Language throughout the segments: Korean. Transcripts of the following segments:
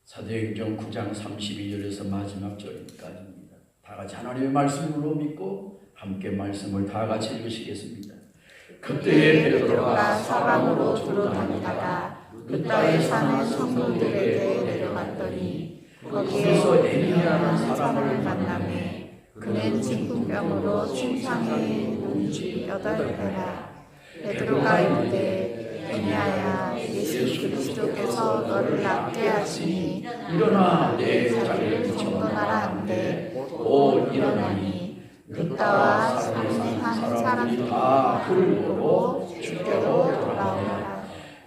사도행전 9장 32절에서 마지막 절까지입니다. 다 같이 하나님의 말씀으로 믿고 함께 말씀을 다 같이 읽으시겠습니다. 그때에 베드로가 사방으로 두루 다니다가 르다에 사는 성도들에게 내려갔더니 거기에서 에니아라는 사람을 만나매 그는 진국병으로 침상에 누운 지 8배라. 베드로가 이르되 에니아야, 예수 그리스도께서 너를 낫게 하시니 일어나 내 자리를 정돈하라 한데 곧 일어나니 르다와 사도에 한 사람들이 다 그를 보고 주께로 돌아오더라.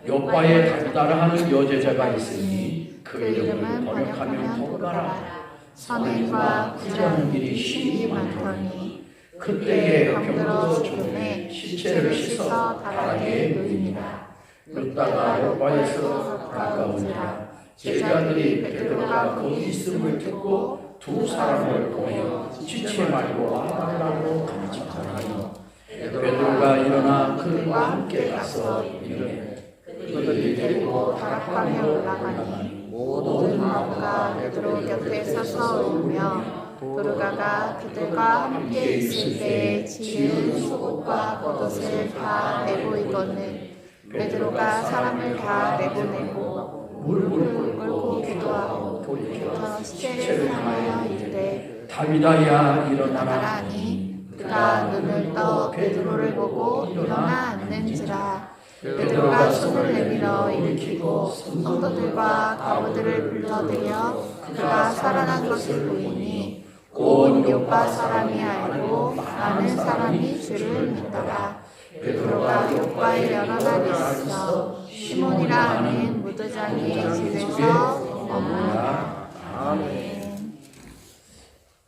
요바에 달다라 하는 여제자가 있으니 그 이름을 번역하면 도가라. 선행과 구제하는 길이 심히 많더니 그때에 병들어 죽음에 시체를 씻어 바닥에 놓이니라. 르다가 요바에서 가까우니라. 제자들이 베드로가 거기 있음을 듣고 두 사람을 보내어 지체 말고 와달라고 가르쳤더니 베드로가 일어나 그들과 함께 가서 이르되 그들이 데리고 다락방에 올라가니 모든 마음과 베드로 곁에 서서 울며 도르가가 그들과 함께 있을 때에 지은 속옷과 겉옷을 다 내고 입었는 베드로가 사람을 다 내보내고 무릎을 꿇고 기도하고 돌이켜 시체를 향하여 이르되 다윗아 일어나라 하니 그가 눈을 떠 베드로를 보고 일어나 앉는지라. 베드로가 손을 내밀어 일으키고 성도들과 과부들을 불러들여 그가 살아난 것을 보이니 온 요파 사람이 알고 많은 사람이 주를 믿더라. 베드로가 요파에 여러 날 있어 시몬이라 하는 무도장의 집에서 머무르라. 아멘.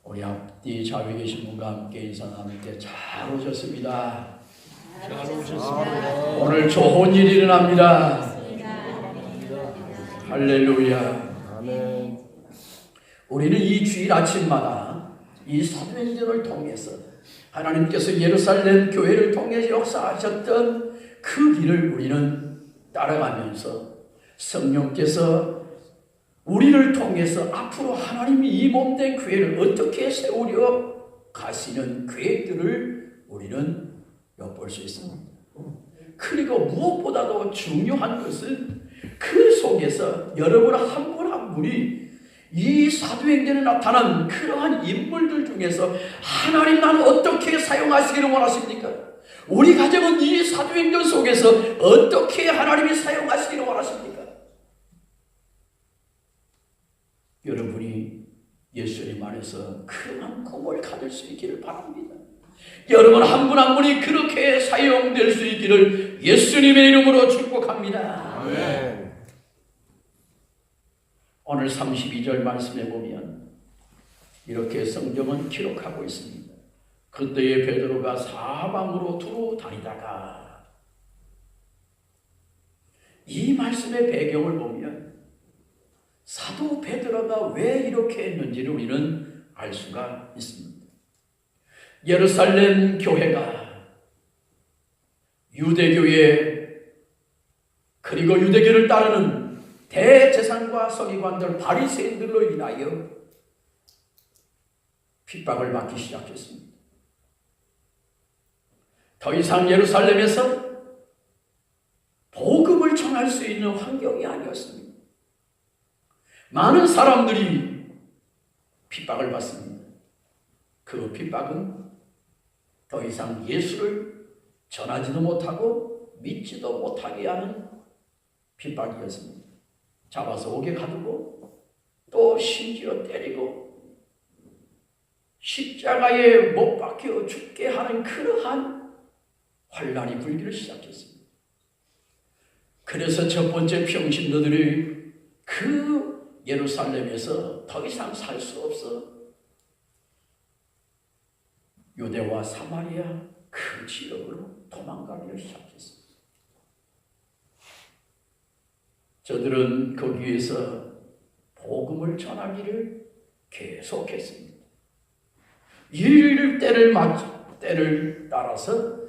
우리 앞뒤 좌우에 계신 분과 함께 인사 나눌 때 잘 오셨습니다. 잘 오셨습니다. 오늘 좋은 일이 일어납니다. 할렐루야. 아멘. 우리는 이 주일 아침마다 이 사도행전을 통해서 하나님께서 예루살렘 교회를 통해 역사하셨던 그 길을 우리는 따라가면서 성령께서 우리를 통해서 앞으로 하나님이 이 몸된 교회를 어떻게 세우려 가시는 계획들을 우리는 엿볼 수 있습니다. 그리고 무엇보다도 중요한 것은 그 속에서 여러분 한 분 한 분이 이 사도행전에 나타난 그러한 인물들 중에서 하나님 나를 어떻게 사용하시기를 원하십니까? 우리 가정은 이 사도행전 속에서 어떻게 하나님이 사용하시기를 원하십니까? 여러분이 예수님 안에서 그러한 꿈을 가질 수 있기를 바랍니다. 여러분 한 분 한 분이 그렇게 사용될 수 있기를 예수님의 이름으로 축복합니다. 아멘. 오늘 32절 말씀에 보면 이렇게 성경은 기록하고 있습니다. 그때에 베드로가 사방으로 두루 다니다가, 이 말씀의 배경을 보면 사도 베드로가 왜 이렇게 했는지를 우리는 알 수가 있습니다. 예루살렘 교회가 유대교회 그리고 유대교를 따르는 대제사장과 서기관들 바리새인들로 인하여 핍박을 받기 시작했습니다. 더 이상 예루살렘에서 복음을 전할 수 있는 환경이 아니었습니다. 많은 사람들이 핍박을 받습니다. 그 핍박은 더 이상 예수를 전하지도 못하고 믿지도 못하게 하는 핍박이었습니다. 잡아서 옥에 가두고 또 심지어 때리고 십자가에 못 박혀 죽게 하는 그러한 환란이 불기를 시작했습니다. 그래서 첫 번째 평신도들이 그 예루살렘에서 더 이상 살 수 없어 유대와 사마리아 그 지역으로 도망가기 시작했습니다. 저들은 거기에서 복음을 전하기를 계속했습니다. 때를 따라서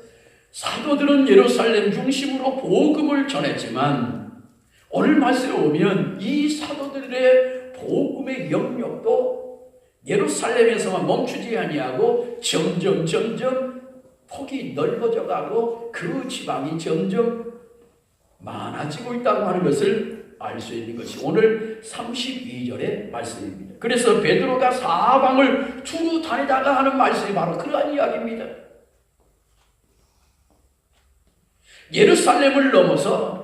사도들은 예루살렘 중심으로 복음을 전했지만 오늘 말씀에 오면 이 사도들의 복음의 영역도 예루살렘에서만 멈추지 아니하고 점점 폭이 넓어져 가고 그 지방이 점점 많아지고 있다고 하는 것을 알 수 있는 것이 오늘 32절의 말씀입니다. 그래서 베드로가 사방을 두루 다니다가 하는 말씀이 바로 그러한 이야기입니다. 예루살렘을 넘어서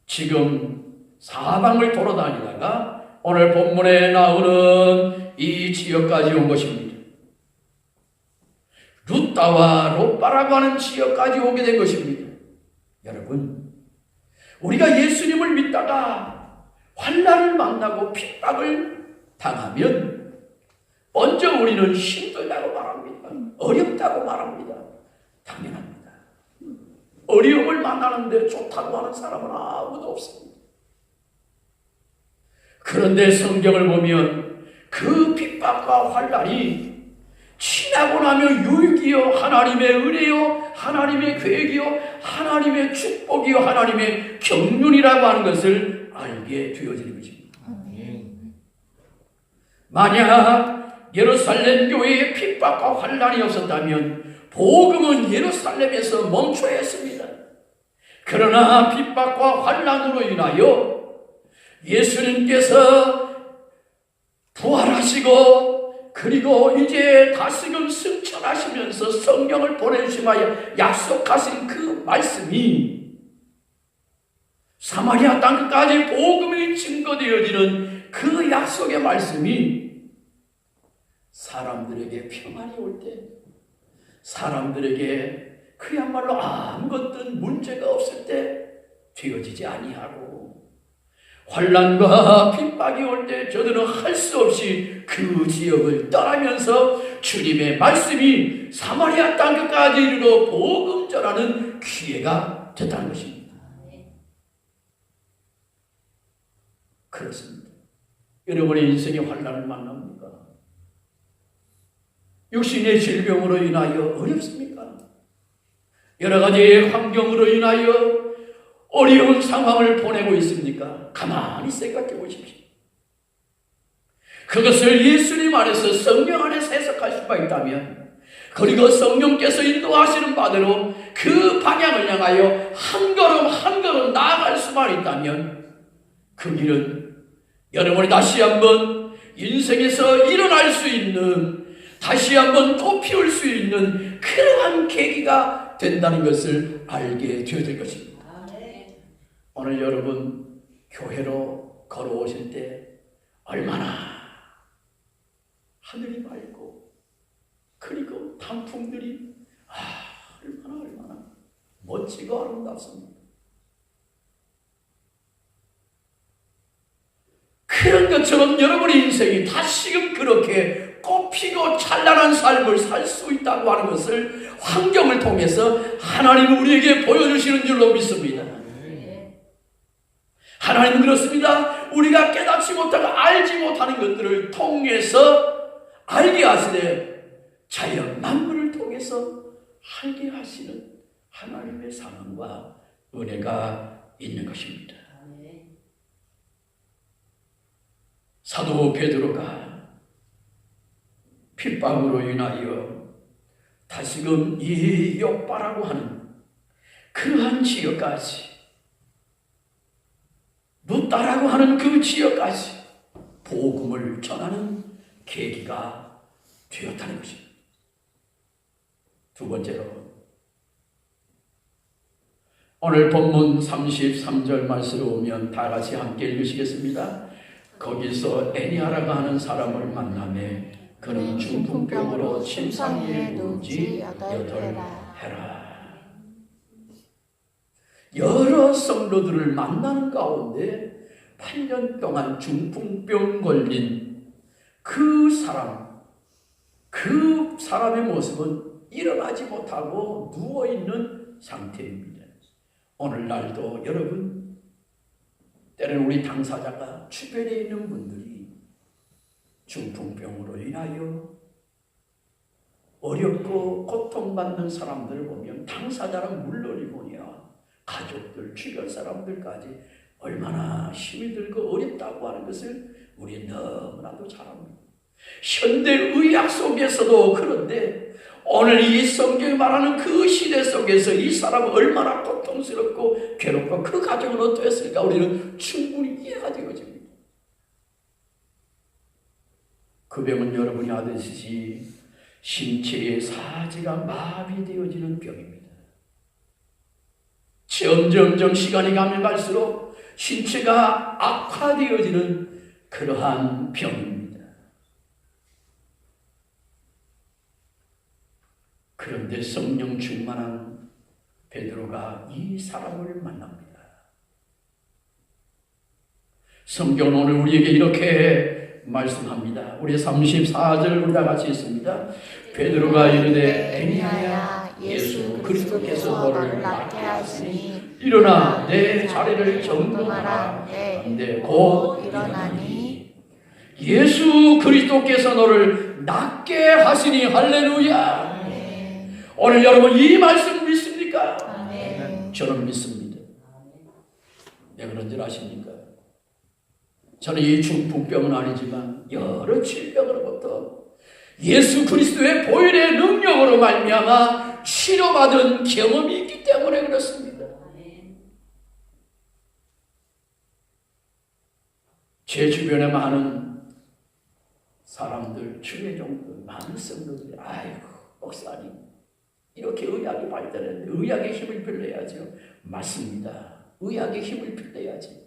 지금 사방을 돌아다니다가 오늘 본문에 나오는 이 지역까지 온 것입니다. 루따와 롯바라고 하는 지역까지 오게 된 것입니다. 여러분, 우리가 예수님을 믿다가 환난을 만나고 핍박을 당하면 먼저 우리는 힘들다고 말합니다. 어렵다고 말합니다. 당연합니다. 어려움을 만나는데 좋다고 하는 사람은 아무도 없습니다. 그런데 성경을 보면 그 핍박과 환난이 지나고 나면 유익이요, 하나님의 은혜요, 하나님의 계획이요, 하나님의 축복이요, 하나님의 경륜이라고 하는 것을 알게 되어지는 것입니다. 만약 예루살렘 교회에 핍박과 환난이 없었다면 복음은 예루살렘에서 멈춰야 했습니다. 그러나 핍박과 환난으로 인하여 예수님께서 부활하시고 그리고 이제 다시금 승천하시면서 성령을 보내주심하여 약속하신 그 말씀이 사마리아 땅끝까지 복음이 증거되어지는 그 약속의 말씀이 사람들에게 평안이 올 때, 사람들에게 그야말로 아무것도 문제가 없을 때 되어지지 아니하고 환난과 핍박이 올 때 저들은 할 수 없이 그 지역을 떠나면서 주님의 말씀이 사마리아 땅끝까지 이르러 복음 전하는 기회가 됐다는 것입니다. 그렇습니다. 여러분의 인생에 환난을 만납니까? 육신의 질병으로 인하여 어렵습니까? 여러 가지 환경으로 인하여 어려운 상황을 보내고 있습니까? 가만히 생각해 보십시오. 그것을 예수님 안에서 성령 안에서 해석할 수가 있다면, 그리고 성령께서 인도하시는 바대로 그 방향을 향하여 한 걸음 한 걸음 나아갈 수만 있다면 그 길은 여러분이 다시 한번 인생에서 일어날 수 있는, 다시 한번 꽃 피울 수 있는 그러한 계기가 된다는 것을 알게 되어질 것입니다. 오늘 여러분 교회로 걸어오실 때 얼마나 하늘이 맑고 그리고 단풍들이 얼마나 멋지고 아름답습니다. 그런 것처럼 여러분의 인생이 다시금 그렇게 꽃피고 찬란한 삶을 살 수 있다고 하는 것을 환경을 통해서 하나님은 우리에게 보여주시는 줄로 믿습니다. 하나님은 그렇습니다. 우리가 깨닫지 못하고 알지 못하는 것들을 통해서 알게 하시되 자연 만물을 통해서 알게 하시는 하나님의 사랑과 은혜가 있는 것입니다. 사도 베드로가 핍박으로 인하여 다시금 이 욥바라고 하는 그러한 지역까지, 루따라고 하는 그 지역까지 복음을 전하는 계기가 되었다는 것입니다. 두 번째로 오늘 본문 33절 말씀에 오면 다 같이 함께 읽으시겠습니다. 거기서 애니아라고 하는 사람을 만나매 그는 중풍병으로 침상에 누우지 8해라. 여러 성도들을 만나는 가운데 8년 동안 중풍병 걸린 그 사람의 모습은 일어나지 못하고 누워있는 상태입니다. 오늘날도 여러분, 때로는 우리 당사자가 주변에 있는 분들이 중풍병으로 인하여 어렵고 고통받는 사람들을 보면 당사자는 물론이거니와 가족들, 주변 사람들까지 얼마나 힘이 들고 어렵다고 하는 것을 우리 너무나도 잘 압니다. 현대의학 속에서도 그런데 오늘 이 성경이 말하는 그 시대 속에서 이 사람은 얼마나 고통스럽고 괴롭고 그 가정은 어떠했을까 우리는 충분히 이해가 되어집니다. 그 병은 여러분이 아듯이 신체의 사지가 마비되어지는 병입니다. 점점 시간이 가면 갈수록 신체가 악화되어지는 그러한 병입니다. 그런데 성령 충만한 베드로가 이 사람을 만납니다. 성경은 오늘 우리에게 이렇게 말씀합니다. 우리 34절 우리 다 같이 있습니다. 베드로가 이르되 에니야야 예수 그리스도께서 너를 낫게 하시니 일어나 내 자리를 정돈하라. 네, 곧 일어나니 예수 그리스도께서 너를 낫게 하시니 할렐루야. 오늘 여러분 이 말씀 믿습니까? 저는 믿습니다. 왜 그런지 아십니까? 저는 이 중풍병은 아니지만 여러 질병으로부터 예수 그리스도의 보혈의 능력으로 말미암아 치료받은 경험이 있기 때문에 그렇습니다. 제 주변에 많은 사람들, 주의 종들, 많은 성도들이 아이고 목사님 이렇게 의학이 발달했는데 의학의 힘을 빌려야죠. 맞습니다. 의학의 힘을 빌려야지.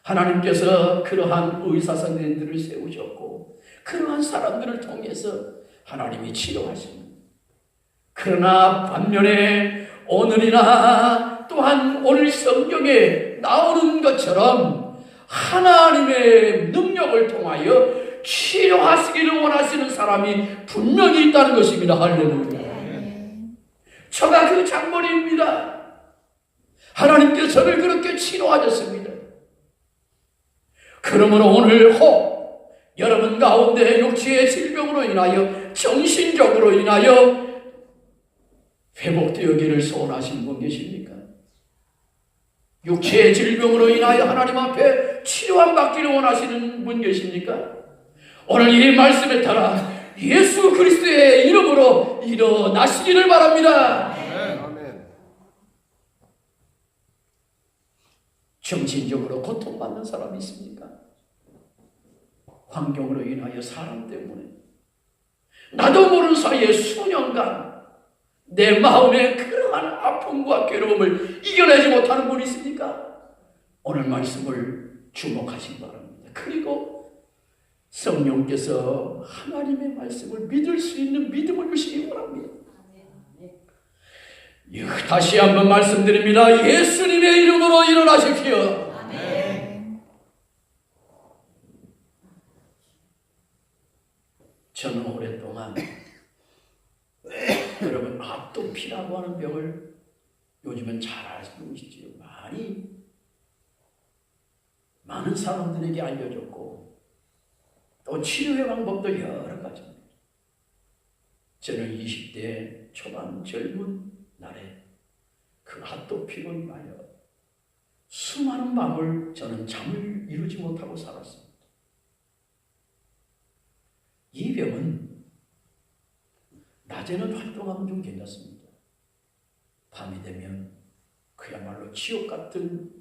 하나님께서 그러한 의사 선생님들을 세우셨고 그러한 사람들을 통해서 하나님이 치료하십니다. 그러나 반면에 오늘이나 또한 오늘 성경에 나오는 것처럼 하나님의 능력을 통하여 치료하시기를 원하시는 사람이 분명히 있다는 것입니다. 할렐루야. 저가 그 장본입니다. 하나님께서 저를 그렇게 치료하셨습니다. 그러므로 오늘 혹 여러분 가운데 육체의 질병으로 인하여 정신적으로 인하여 회복되어기를 소원하시는 분 계십니까? 육체의 질병으로 인하여 하나님 앞에 치료함 받기를 원하시는 분 계십니까? 오늘 이 말씀에 따라 예수 그리스도의 이름으로 일어나시기를 바랍니다. 아멘. 정신적으로 고통받는 사람이 있습니까? 환경으로 인하여 사람 때문에 나도 모르는 사이에 수년간 내 마음에 그러한 아픔과 괴로움을 이겨내지 못하는 분이 있습니까? 오늘 말씀을 주목하시기 바랍니다. 그리고 성령께서 하나님의 말씀을 믿을 수 있는 믿음을 주시기 바랍니다. 다시 한번 말씀드립니다. 예수님의 이름으로 일어나십시오. 아멘. 저는 오랫동안 여러분 아토피라고 하는 병을 요즘은 잘 알고 계시지요. 많은 사람들에게 알려졌고 또 치료의 방법도 여러 가지입니다. 저는 20대 초반 젊은 날에 그 아토피로 인하여 수많은 밤을 저는 잠을 이루지 못하고 살았습니다. 이 병은 낮에는 활동하면 좀 괜찮습니다. 밤이 되면 그야말로 지옥 같은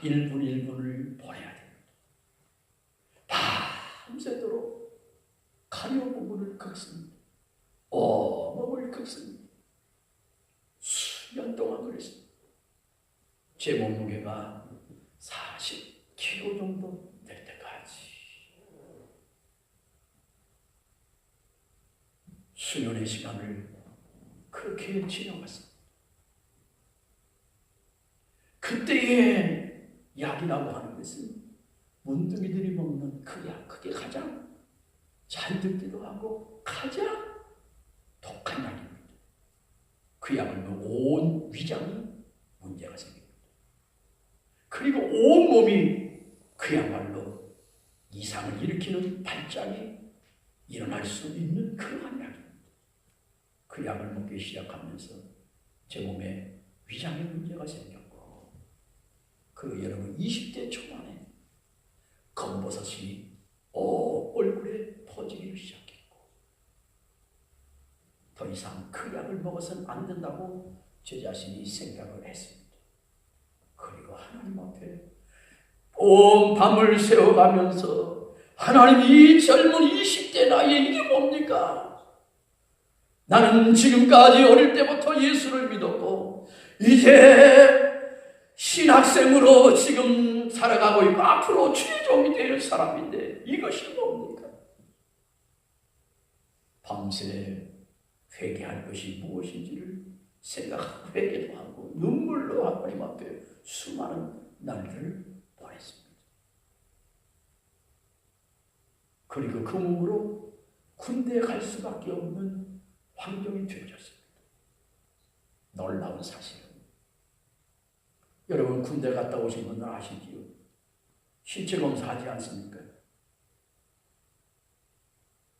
1분 1분을 보내야 됩니다. 밤새도록 가려 부분을 긁습니다. 몸을 긁습니다. 수년 동안 그랬습니다. 제 몸무게가 40kg 정도 될 때까지 수년의 시간을 그렇게 지내왔습니다. 그때의 약이라고 하는 것은 문둥이들이 먹는 그 약, 그게 가장 잘 듣기도 하고 가장 독한 약입니다. 그 약을 먹으면 온 위장이 문제가 생깁니다. 그리고 온 몸이 그야말로 이상을 일으키는 발작이 일어날 수 있는 그러한 약입니다. 그 약을 먹기 시작하면서 제 몸에 위장에 문제가 생겼고 그 여러분 20대 초반에 검버섯이 얼굴에 퍼지기 시작했고 더 이상 그 약을 먹어서는 안 된다고 제 자신이 생각을 했습니다. 그리고 하나님 앞에 온 밤을 새워가면서 하나님, 이 젊은 20대 나이에 이게 뭡니까? 나는 지금까지 어릴 때부터 예수를 믿었고 이제 신학생으로 지금 살아가고 있고 앞으로 최종이 될 사람인데 이것이 뭡니까? 밤새 회개할 것이 무엇인지를 생각하고 회개도 하고 눈물로 하나님 앞에 수많은 날들을 보냈습니다. 그리고 그 몸으로 군대에 갈 수밖에 없는 환경이 되어졌습니다. 놀라운 사실은 여러분 군대 갔다 오신 분들 아시지요? 신체 검사하지 않습니까?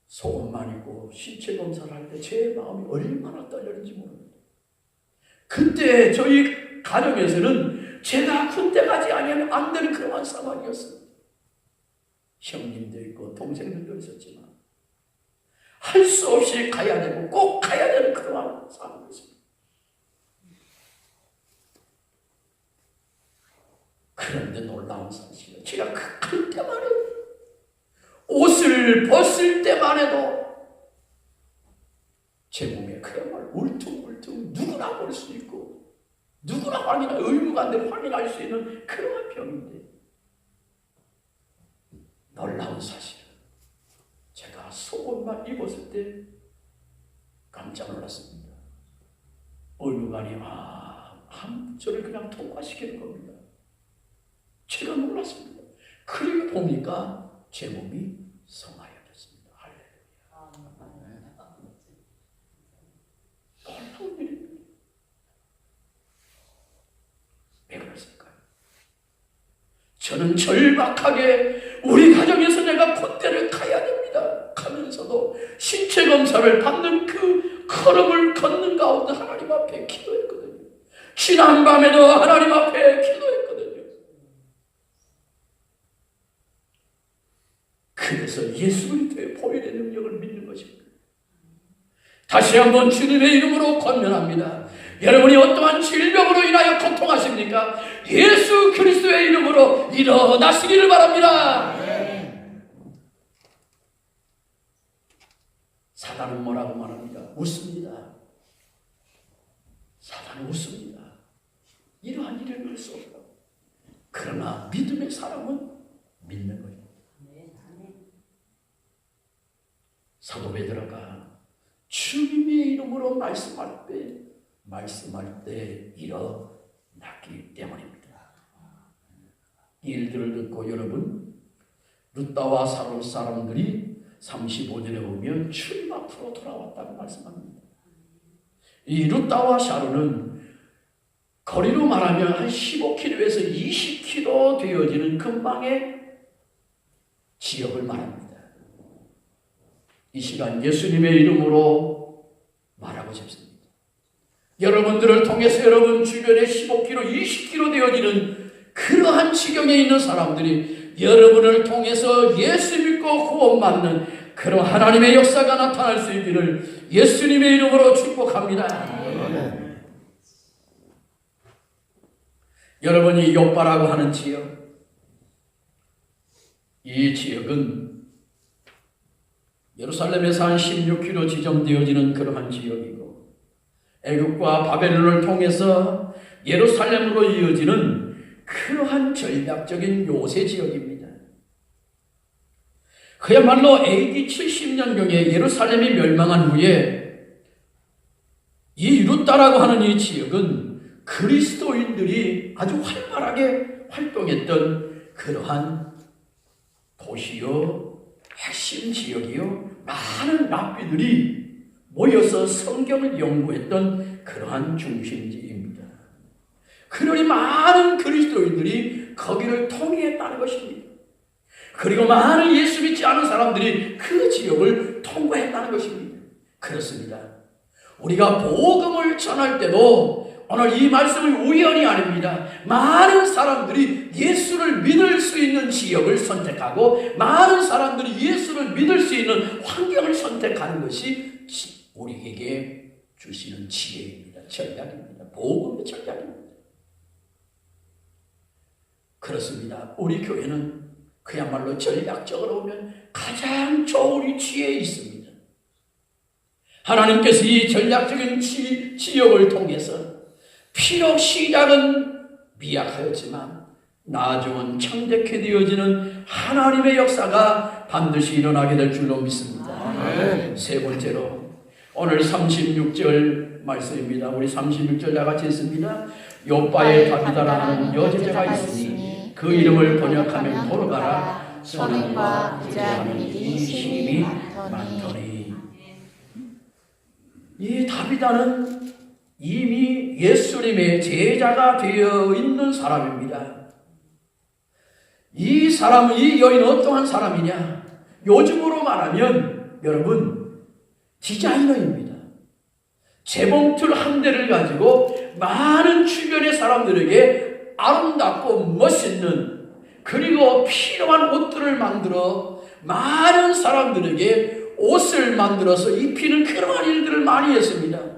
속옷만 입고 신체 검사를 할 때 제 마음이 얼마나 떨렸는지 모릅니다. 그때 저희 가정에서는 제가 군대 가지 않으면 안 되는 그러한 상황이었습니다. 형님도 있고 동생들도 있었지만 할 수 없이 가야 되고 꼭 가야 되는 그러한 상황이었습니다. 그런데 놀라운 사실은 제가 그 때만 해도 옷을 벗을 때만 해도 제 몸에 그야말로 울퉁불퉁 누구나 볼 수 있고 누구나 의무가 내 확인할 수 있는 그러한 병인데 놀라운 사실은 제가 속옷만 입었을 때 깜짝 놀랐습니다. 의무관이 저를 그냥 통과시키는 겁니다. 제가 놀랐습니다. 그리고 보니까 제 몸이 성하여졌습니다. 할렐루야. 놀라운 일입니다. 왜 그랬을까요? 저는 절박하게 우리 가정에서 내가 군대를 가야 됩니다. 가면서도 신체 검사를 받는 그 걸음을 걷는 가운데 하나님 앞에 기도했거든요. 지난 밤에도 하나님 앞에 기도했거든요. 그래서 예수 그리스도의 보혈의 능력을 믿는 것입니다. 다시 한번 주님의 이름으로 권면합니다. 여러분이 어떠한 질병으로 인하여 고통하십니까? 예수 그리스도의 이름으로 일어나시기를 바랍니다. 사단은 뭐라고 말합니까? 웃습니다. 사단은 웃습니다. 이러한 일을 할 수 없다. 그러나 믿음의 사람은 믿는 거예요. 사도 베드로가 주님의 이름으로 말씀할 때 일어났기 때문입니다. 이 일들을 듣고 여러분 룻다와 사론 사람들이 35절에 보면 주님 앞으로 돌아왔다고 말씀합니다. 이 룻다와 샤론은 거리로 말하면 한 15km에서 20km 되어지는 근방의 지역을 말합니다. 이 시간 예수님의 이름으로 말하고 싶습니다. 여러분들을 통해서 여러분 주변에 15km, 20km 되어지는 그러한 지경에 있는 사람들이 여러분을 통해서 예수 믿고 구원받는 그런 하나님의 역사가 나타날 수 있기를 예수님의 이름으로 축복합니다. 여러분이 욥바라고 하는 지역, 이 지역은 예루살렘에서 한 16km 지점되어지는 그러한 지역이고 애국과 바벨론을 통해서 예루살렘으로 이어지는 그러한 전략적인 요새 지역입니다. 그야말로 AD 70년경에 예루살렘이 멸망한 후에 이 룻다라고 하는 이 지역은 그리스도인들이 아주 활발하게 활동했던 그러한 도시요 핵심 지역이요 많은 랍비들이 모여서 성경을 연구했던 그러한 중심지입니다. 그러니 많은 그리스도인들이 거기를 통일했다는 것입니다. 그리고 많은 예수 믿지 않은 사람들이 그 지역을 통과했다는 것입니다. 그렇습니다. 우리가 복음을 전할 때도 오늘 이 말씀은 우연이 아닙니다. 많은 사람들이 예수를 믿을 수 있는 지역을 선택하고 많은 사람들이 예수를 믿을 수 있는 환경을 선택하는 것이 우리에게 주시는 지혜입니다. 전략입니다. 복음의 전략입니다. 그렇습니다. 우리 교회는 그야말로 전략적으로 보면 가장 좋은 위치에 있습니다. 하나님께서 이 전략적인 지역을 통해서 비록 시작은 미약하였지만 나중은 창대케 되어지는 하나님의 역사가 반드시 일어나게 될 줄로 믿습니다. 네. 세 번째로 오늘 36절 말씀입니다. 우리 36절 다 같이 읽습니다. 욥바의 다비다라는 여제자가 있으니 그 이름을 번역하면 돌아가라. 선행과 구제하는 일이 힘이 많더니. 이 다비다는 이미 예수님의 제자가 되어 있는 사람입니다. 이 사람은, 이 여인은 어떠한 사람이냐? 요즘으로 말하면 여러분 디자이너입니다. 재봉틀 한 대를 가지고 많은 주변의 사람들에게 아름답고 멋있는, 그리고 필요한 옷들을 만들어 많은 사람들에게 옷을 만들어서 입히는 그러한 일들을 많이 했습니다.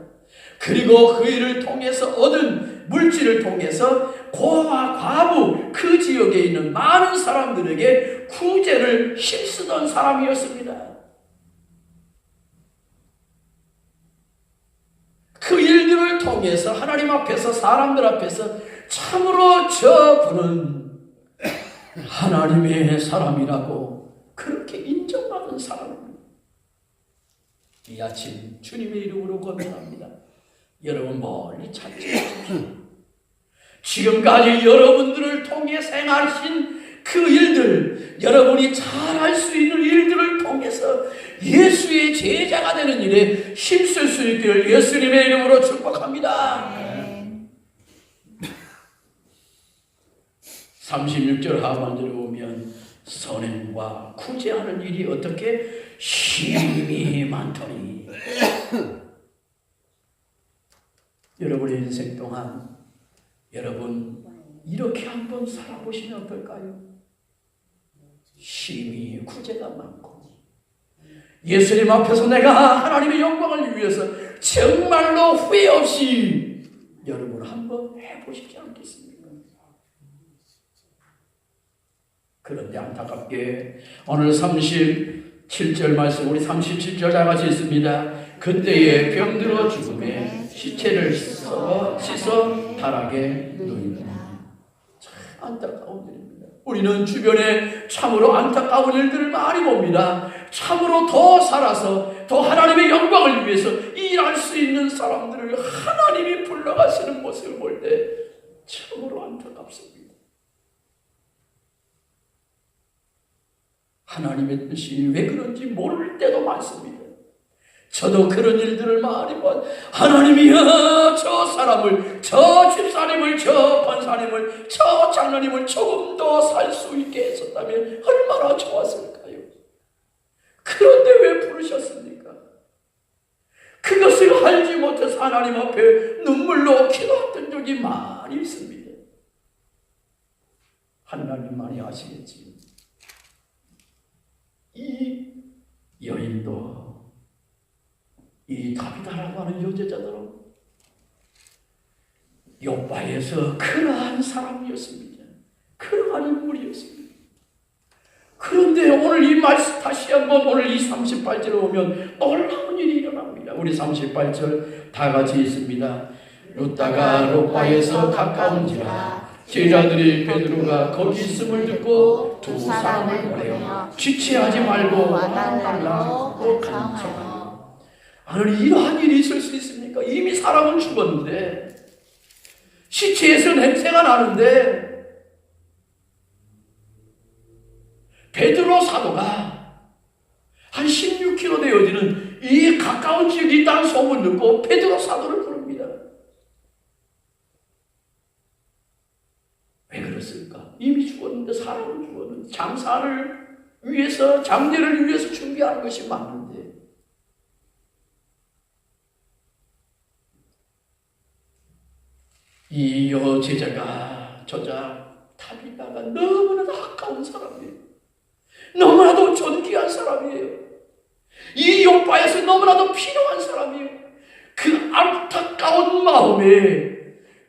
그리고 그 일을 통해서 얻은 물질을 통해서 고아, 과부, 그 지역에 있는 많은 사람들에게 구제를 힘쓰던 사람이었습니다. 그 일들을 통해서 하나님 앞에서, 사람들 앞에서 참으로 저분은 하나님의 사람이라고 그렇게 인정받은 사람입니다. 이 아침 주님의 이름으로 권면합니다. 여러분 멀리 찾지 마십시오. 지금까지 여러분들을 통해 행하신 그 일들, 여러분이 잘할 수 있는 일들을 통해서 예수의 제자가 되는 일에 힘쓸 수 있기를 예수님의 이름으로 축복합니다. 36절 하반절에 보면 선행과 구제하는 일이 어떻게 힘이 많더니. 여러분의 인생 동안 여러분 이렇게 한번 살아보시면 어떨까요? 힘이, 구제가 많고 예수님 앞에서 내가 하나님의 영광을 위해서 정말로 후회 없이 여러분 한번 해보시지 않겠습니까? 그런데 안타깝게 오늘 37절 말씀, 우리 37절 다 같이 있습니다. 그때에 병들어 죽음에 시체를 씻어 타락에 놓이더라. 참 안타까운 일입니다. 우리는 주변에 참으로 안타까운 일들을 많이 봅니다. 참으로 더 살아서 더 하나님의 영광을 위해서 일할 수 있는 사람들을 하나님이 불러가시는 모습을 볼 때 참으로 안타깝습니다. 하나님의 뜻이 왜 그런지 모를 때도 많습니다. 저도 그런 일들을 많이 봐. 하나님이여, 저 사람을, 저 집사님을, 저 권사님을, 저 장로님을 조금 더 살 수 있게 했었다면 얼마나 좋았을까요? 그런데 왜 부르셨습니까? 그것을 알지 못해서 하나님 앞에 눈물로 기도했던 적이 많이 있습니다. 하나님만이 아시겠지. 이 여인도 이 다비다라고 하는 여제자들은 욥바에서 그러한 사람이었습니다. 그러한 인물이었습니다. 그런데 오늘 이 말씀 다시 한번 오늘 이 38절에 오면 놀라운 일이 일어납니다. 우리 38절 다 같이 있습니다. 룻다가 롯바에서 가까운지라 제자들이 베드로가 거기 있음을 듣고 두 사람을 보내어 지체하지 말고 와달라고 간청하니. 아니, 이러한 일이 있을 수 있습니까? 이미 사람은 죽었는데 시체에서 냄새가 나는데 베드로 사도가 한 16km 되어지는 이 가까운 지역에 있다는 소문 듣고 베드로 사도를 부릅니다. 왜 그랬을까? 이미 죽었는데, 사람은 죽었는데 장사를 위해서, 장례를 위해서 준비하는 것이 맞는데 이 여제자가 저자 타비다가 너무나도 아까운 사람이에요. 너무나도 존귀한 사람이에요. 이 요바에서 너무나도 필요한 사람이에요. 그 안타까운 마음에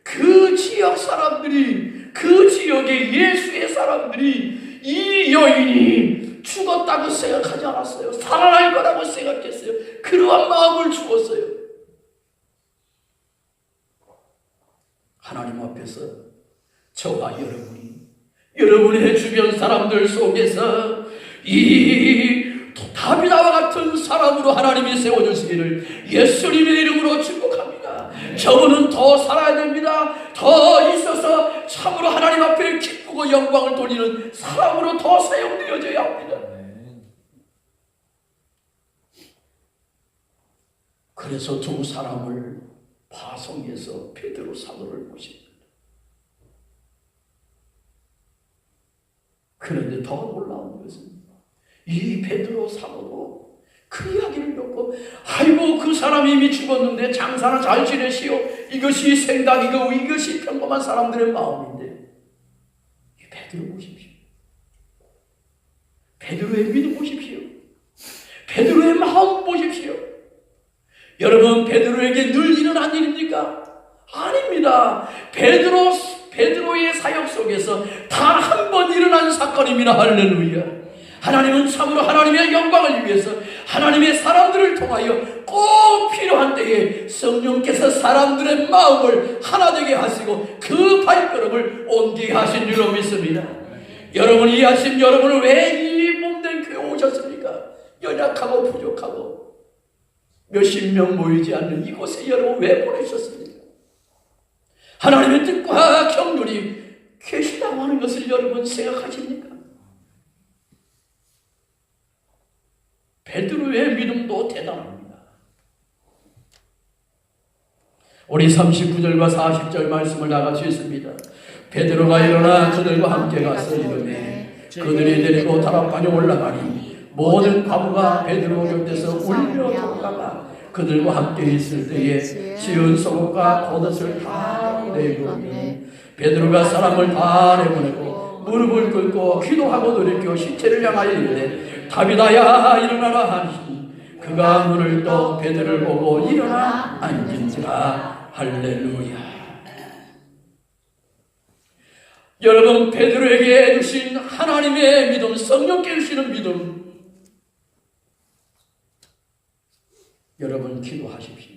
그 지역 사람들이, 그 지역의 예수의 사람들이 이 여인이 죽었다고 생각하지 않았어요. 살아날 거라고 생각했어요. 그러한 마음을 주었어요. 하나님 앞에서 저와 여러분의 주변 사람들 속에서 이 다비다와 같은 사람으로 하나님이 세워주시기를 예수님의 이름으로 축복합니다. 저분은 더 살아야 됩니다. 더 있어서 참으로 하나님 앞에 기쁘고 영광을 돌리는 사람으로 더 사용되어져야 합니다. 그래서 두 사람을 파송해서 베드로 사도를 모십니다. 그런데 더 놀라운 것은 이 베드로 사도도 그 이야기를 듣고 아이고 그 사람이 이미 죽었는데 장사나 잘 지내시오. 이것이 생각이고 이것이 평범한 사람들의 마음인데 이 베드로 보십시오. 베드로의 믿음 보십시오. 베드로의 마음 보십시오. 여러분 베드로에게 늘 일어난 일입니까? 아닙니다. 베드로의 사역 속에서 단 한 번 일어난 사건입니다. 할렐루야. 하나님은 참으로 하나님의 영광을 위해서 하나님의 사람들을 통하여 꼭 필요한 때에 성령께서 사람들의 마음을 하나 되게 하시고 그 발걸음을 옮기게 하신 줄로 믿습니다. 여러분 이 아침 여러분은 왜 이 몸된 교회 오셨습니까? 연약하고 부족하고 몇십 명 모이지 않는 이곳에 여러분 왜 보내셨습니까? 하나님의 뜻과 경륜이 계시다고 하는 것을 여러분 생각하십니까? 베드로의 믿음도 대단합니다. 우리 39절과 40절 말씀을 나같이 읽습니다. 베드로가 일어나 그들과 함께 가서 이르매 그들이 데리고 다락방에 올라가니 모든 과부가 베드로 곁에서 울며 돌아가 그들과 함께 있을 때에 지은 속옷과 겉옷을 다 내보니 베드로가 사람을 다 내보내고 무릎을 꿇고 기도하고 돌이켜 시체를 향하여 이르되 다비다야 일어나라 하니 그가 눈을 떠 베드로를 보고 일어나 앉은지라. 할렐루야. 여러분 베드로에게 주신 하나님의 믿음, 성령께 주시는 믿음, 여러분 기도하십시오.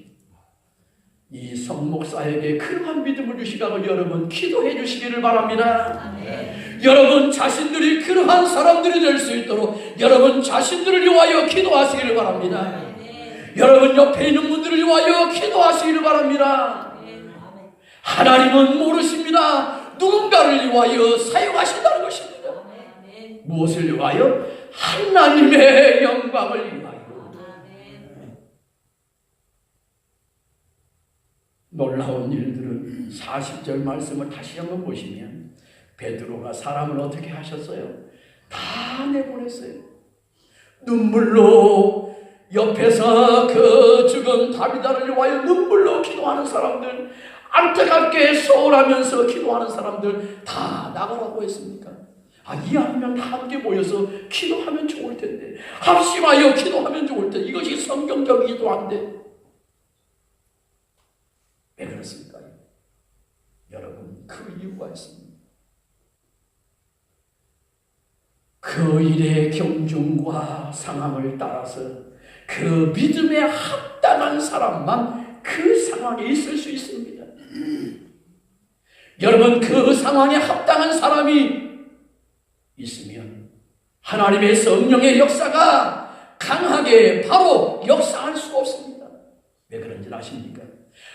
이 성목사에게 그러한 믿음을 주시라고 여러분 기도해 주시기를 바랍니다. 여러분 자신들이 그러한 사람들이 될 수 있도록 여러분 자신들을 위하여 기도하시기를 바랍니다. 여러분 옆에 있는 분들을 위하여 기도하시기를 바랍니다. 하나님은 모르십니다. 누군가를 위하여 사용하신다는 것입니다. 무엇을 위하여? 하나님의 영광을 위하여. 놀라운 일들은 40절 말씀을 다시 한번 보시면 베드로가 사람을 어떻게 하셨어요? 다 내보냈어요. 눈물로 옆에서 그 죽은 다비다를 위하여 눈물로 기도하는 사람들, 안타깝게 소홀하면서 기도하는 사람들 다 나가라고 했습니까? 이 아니면 함께 모여서 기도하면 좋을 텐데, 합심하여 기도하면 좋을 텐데, 이것이 성경적이기도 한데 왜 그렇습니까? 여러분 그 이유가 있습니다. 그 일의 경중과 상황을 따라서 그 믿음에 합당한 사람만 그 상황에 있을 수 있습니다. 여러분 그 상황에 합당한 사람이 있으면 하나님의 성령의 역사가 강하게 바로 역사할 수가 없습니다. 왜 그런지 아십니까?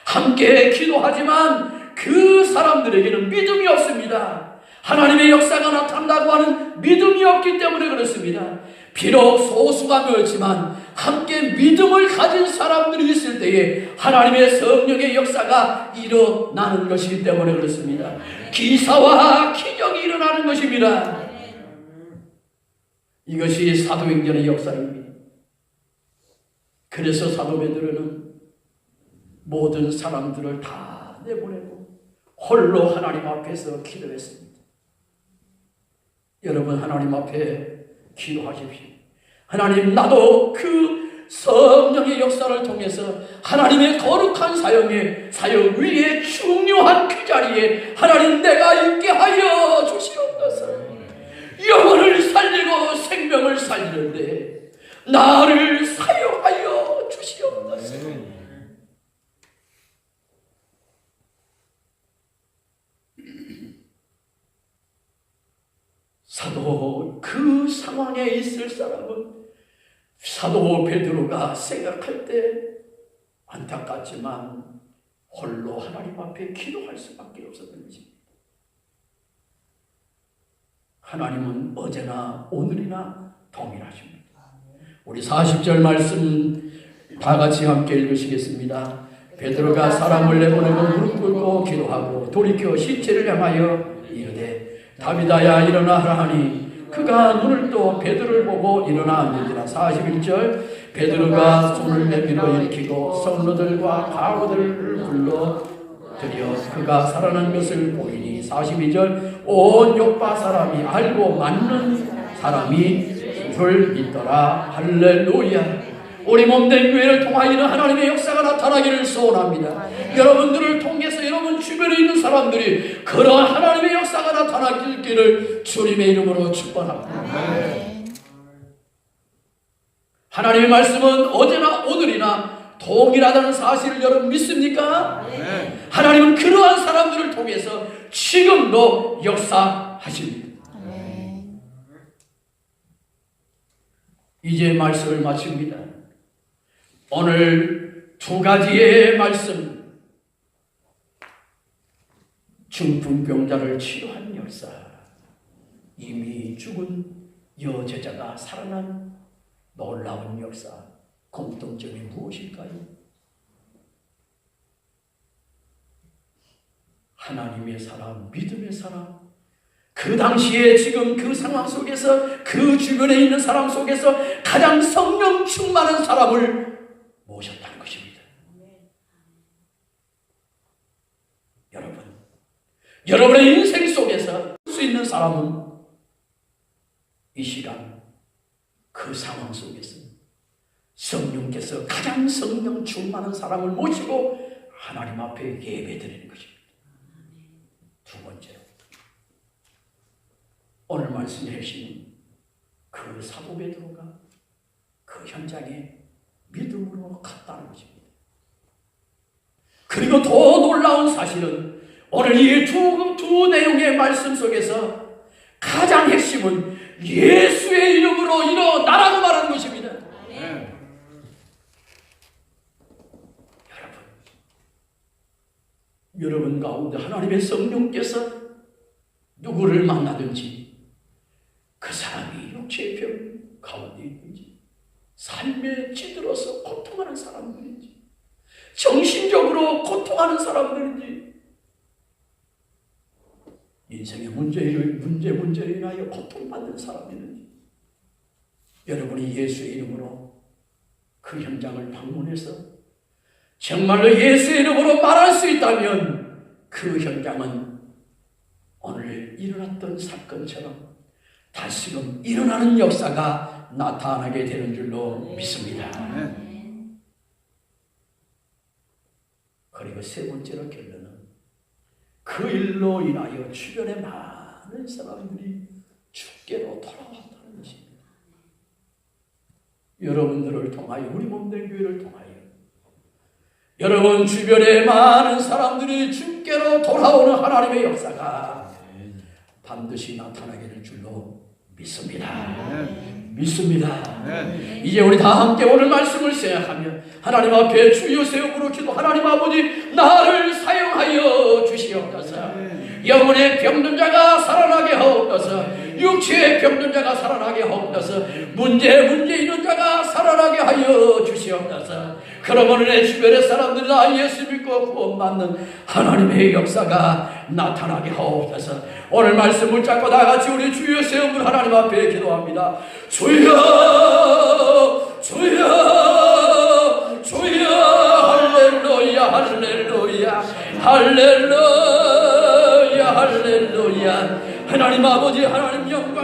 함께 기도하지만 그 사람들에게는 믿음이 없습니다. 하나님의 역사가 나타난다고 하는 믿음이 없기 때문에 그렇습니다. 비록 소수가 모였지만 함께 믿음을 가진 사람들이 있을 때에 하나님의 성령의 역사가 일어나는 것이기 때문에 그렇습니다. 기사와 기적이 일어나는 것입니다. 이것이 사도행전의 역사입니다. 그래서 사도 베드로는 모든 사람들을 다 내보내고 홀로 하나님 앞에서 기도했습니다. 여러분, 하나님 앞에 기도하십시오. 하나님, 나도 그 성령의 역사를 통해서 하나님의 거룩한 사역 위에 중요한 그 자리에 하나님 내가 있게 하여 주시옵소서. 영혼을 살리고 생명을 살리는데 나를 사용하여 주시옵소서. 사도 그 상황에 있을 사람은 사도 베드로가 생각할 때 안타깝지만 홀로 하나님 앞에 기도할 수밖에 없었던 것입니다. 하나님은 어제나 오늘이나 동일하십니다. 우리 40절 말씀 다 같이 함께 읽으시겠습니다. 베드로가 사람을 내보내고 무릎 꿇고 기도하고 돌이켜 시체를 향하여 이르되 다비다야 일어나라 하니 그가 눈을 떠 베드로를 보고 일어나 앉으니라. 41절 베드로가 손을 내밀어 일으키고 성로들과 과부들을 불러들여 그가 살아난 것을 보이니 42절 온 요파 사람이 알고 맞는 사람이 줄 믿더라. 할렐루야. 우리 몸된 교회를 통하여는 하나님의 역사가 나타나기를 소원합니다. 여러분들을 통해서 여러분 주변에 있는 사람들이 그런 하나님의 역사가 나타나기를 주님의 이름으로 축원합니다. 하나님의 말씀은 어제나 오늘이나 동일하다는 사실을 여러분 믿습니까? 하나님은 그러한 사람들을 통해서 지금도 역사하십니다. 이제 말씀을 마칩니다. 오늘 두 가지의 말씀, 중풍병자를 치료한 역사, 이미 죽은 여제자가 살아난 놀라운 역사, 공통점이 무엇일까요? 하나님의 사람, 믿음의 사람, 그 당시에 지금 그 상황 속에서 그 주변에 있는 사람 속에서 가장 성령 충만한 사람을 모셨다는 것입니다. 여러분의 인생 속에서 할 수 있는 사람은 이 시간 그 상황 속에서 성령께서 가장 성령 충만한 사람을 모시고 하나님 앞에 예배드리는 것입니다. 두 번째로 오늘 말씀해 주신 그 사도 베드로가 그 현장에 믿음으로 갔다는 것입니다. 그리고 더 놀라운 사실은 오늘 이 두 내용의 말씀 속에서 가장 핵심은 예수의 이름으로 일어나라고 말하는 것입니다. 여러분 가운데 하나님의 성령께서 누구를 만나든지 그 사람이 육체의 병 가운데 있든지 삶에 찌들어서 고통하는 사람들인지 정신적으로 고통하는 사람들인지 인생의 문제로 인하여 고통받는 사람이든지 여러분이 예수의 이름으로 그 현장을 방문해서 정말로 예수의 이름으로 말할 수 있다면 그 현장은 오늘 일어났던 사건처럼 다시금 일어나는 역사가 나타나게 되는 줄로 믿습니다. 그리고 세 번째로 결론은 그 일로 인하여 주변에 많은 사람들이 주께로 돌아왔다는 것입니다. 여러분들을 통하여 우리 몸된 교회를 통하여 여러분 주변에 많은 사람들이 주께로 돌아오는 하나님의 역사가 반드시 나타나게 될 줄로 믿습니다. 믿습니다. 이제 우리 다 함께 오늘 말씀을 생각하며 하나님 앞에 주여 세움으로 기도. 하나님 아버지 나를 사용하여 주시옵소서. 영혼의 병든 자가 살아나게 하옵소서. 육체의 병든 자가 살아나게 하옵소서. 문제 있는 자가 살아나게 하여 주시옵소서. 그러므로 내 주변의 사람들이 나 예수 믿고 구원받는 하나님의 역사가 나타나게 하옵소서. 오늘 말씀 붙잡고 다같이 우리 주여 세움을 하나님 앞에 기도합니다. 주여 주여 주여 할렐루야 할렐루야 할렐루야 하나님 아버지, 하나님 영광